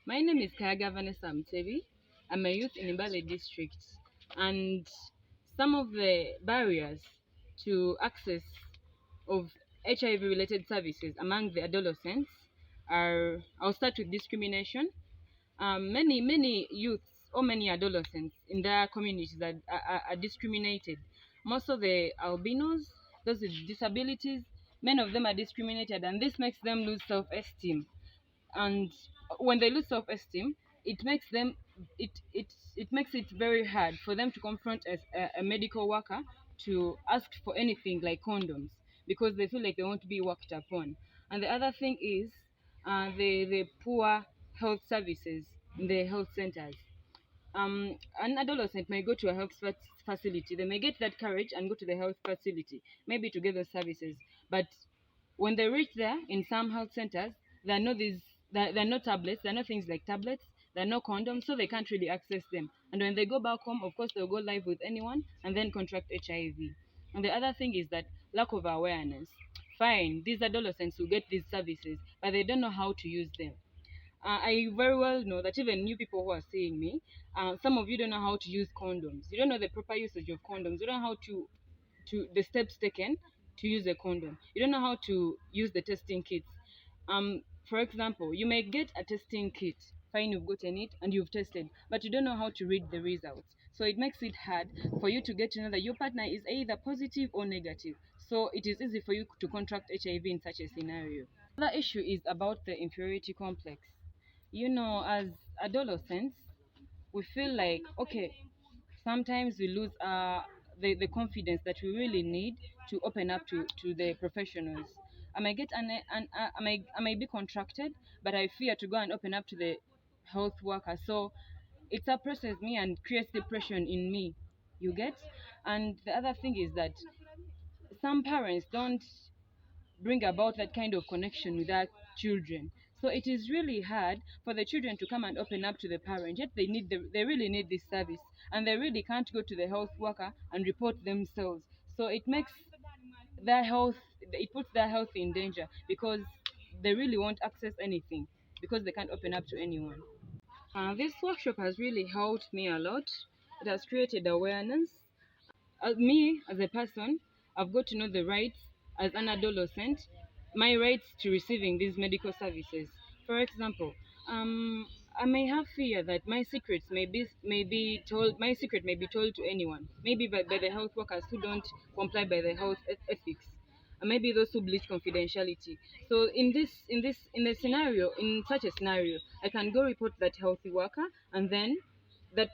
My name is Kayaga Vanessa Mtebi. I'm a youth in MBALE district, and some of the barriers to access of HIV related services among the adolescents are, I'll start with discrimination. Many youths or many adolescents in their communities are discriminated. Most of the albinos, those with disabilities, many of them are discriminated, and this makes them lose self-esteem. And when they lose self-esteem, it makes them it makes it very hard for them to confront a medical worker to ask for anything like condoms, because they feel like they won't be worked upon. And the other thing is the poor health services in the health centers. An adolescent may go to a health facility. They may get that courage and go to the health facility, maybe to get those services. But when they reach there, in some health centers, there are there are no tablets, there are no things like tablets, there are no condoms, so they can't really access them. And when they go back home, of course, they'll go live with anyone and then contract HIV. And the other thing is that lack of awareness. Fine, these adolescents will get these services, but they don't know how to use them. I very well know that even new people who are seeing me, some of you don't know how to use condoms. You don't know the proper usage of condoms. You don't know how to the steps taken to use a condom. You don't know how to use the testing kits. For example, you may get a testing kit, fine, you've gotten it and you've tested, but you don't know how to read the results. So it makes it hard for you to get to know that your partner is either positive or negative. So it is easy for you to contract HIV in such a scenario. Another issue is about the inferiority complex. You know, as adolescents, we feel like, okay, sometimes we lose the confidence that we really need to open up to the professionals. I might get I may be contracted, but I fear to go and open up to the health worker. So it suppresses me and creates depression in me. You get? And the other thing is that some parents don't bring about that kind of connection with their children. So it is really hard for the children to come and open up to the parent. Yet they really need this service, and they really can't go to the health worker and report themselves. So it makes their health it puts their health in danger, because they really won't access anything because they can't open up to anyone. This workshop has really helped me a lot. It has created awareness. Me as a person, I've got to know the rights as an adolescent, my rights to receiving these medical services. For example, I may have fear that my secret may be told to anyone, maybe by the health workers who don't comply by the health ethics, and maybe those who breach confidentiality. So in such a scenario, I can go report that healthy worker, and then that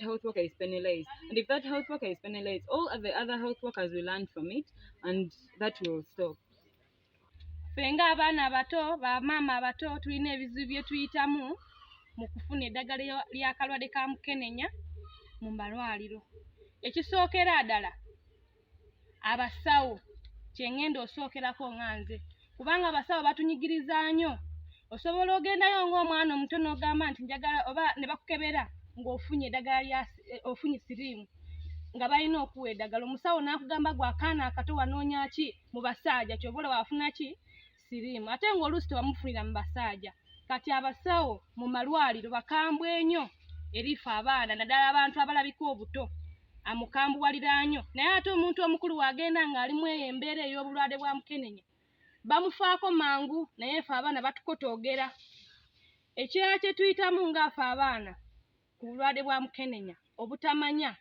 health worker is penalized. And if that health worker is penalized, all of the other health workers will learn from it, and that will stop. Ffe ng'abaana abato, bamaama abato, tulina ebizibu bye tuyitamu mu kufuna eddagala ly'akalwadde ka mukenenya mu malwaliro. Ekisookera ddala abasawo kye ŋŋenda osookerako nga nze, kubanga abasawo batunyigiriza nnyo. Osobola ogendayo ng'omwana omuto n'ogamba nti njagala, oba ne bakukebera ng'ofunye eddagala ofunye siriimu nga balina okuwa eddagala. Omusawo n'akugamba gwe akaana akato wanoonya ki mu basajja, ky'oba olaba wafuna ki siriimu, ate ng'oluusi tewamufunira mu basajja. Kati abasawo mu malwaliro bakambwe nnyo eri ffe abaana, naddala abantu abalabika obuto, amukambuwalira nnyo. Naye ate omuntu omukulu wagenda ng'alimu eyo embeera ey'obulwadde bwa mukenenya, bamufaako mangu, naye ffe abaana batukotoogera. Ekirala kye tuyitamu ng'affe abaana ku bulwadde bwa mukenenya, obutamanya.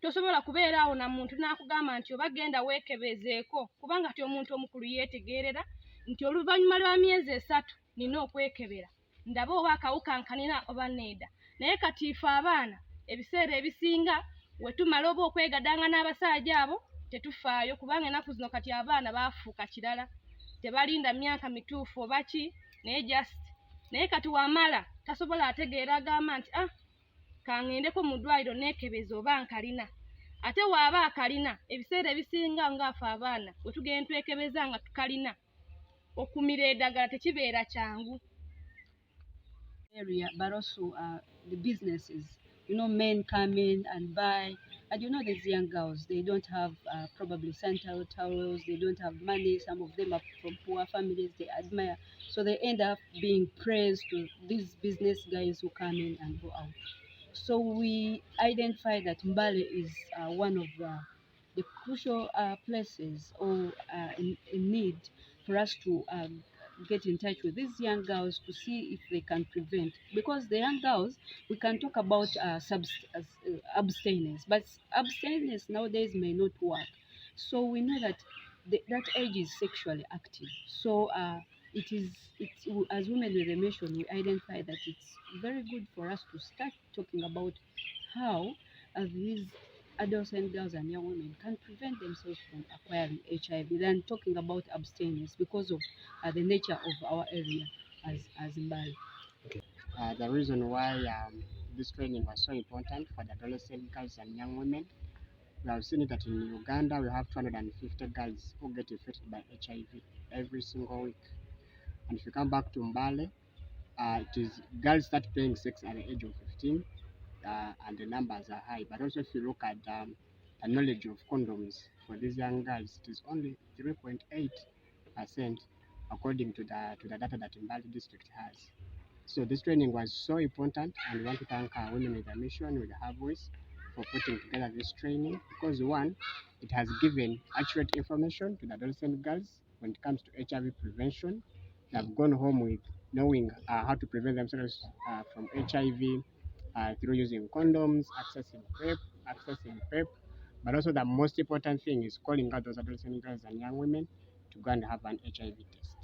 Tosobola kubeera awo na muntu n'akugamba nti oba genda weekebezeeko, kubanga ti omuntu omukulu yeetegeerera nti oluvannyuma lwa myezi 3 nina okwekebera ndaba oba akawuka nkanina oba nedda. Naye kati ife abaana ebiseera ebisinga we tumala oba okwegadanga n'abasajja abo tetufaayo, kubanga ennaku zino kati abaana baafuuka kirala, tebalinda myaka mituufu oba ki, naye kati wamala tasobola ategeera, agamba nti kangendeko mu ddwaliro neekebeza oba nkalina. Ate waaba akalina, ebiseera ebisinga ng'afe abaana we tugenda twekebeza nga tukalina, okumira eddagala tekibeera kyangu. Area, but also the businesses. You know, men come in and buy. And you know, these young girls, they don't have probably sanitary towels, they don't have money. Some of them are from poor families, they admire. So they end up being praised to these business guys who come in and go out. So we identify that Mbale is one of the crucial places or in need for us to get in touch with these young girls to see if they can prevent. Because the young girls, we can talk about abstinence, but abstinence nowadays may not work. So we know that that age is sexually active. So it is as women with a mission, we identify that it's very good for us to start talking about how these adolescent girls and young women can prevent themselves from acquiring HIV than talking about abstinence because of the nature of our area as Mbali. The reason why this training was so important for the adolescent girls and young women, we have seen it that in Uganda we have 250 girls who get infected by HIV every single week. And if you come back to Mbale, it is girls start playing sex at the age of 15, and the numbers are high. But also, if you look at the knowledge of condoms for these young girls, it is only 3.8% according to the data that Mbale district has. So this training was so important, and we want to thank our Women with a Mission, with her voice, for putting together this training, because one, it has given accurate information to the adolescent girls when it comes to HIV prevention. They have gone home with knowing how to prevent themselves from HIV through using condoms, accessing PrEP, but also the most important thing is calling out those adolescent girls and young women to go and have an HIV test.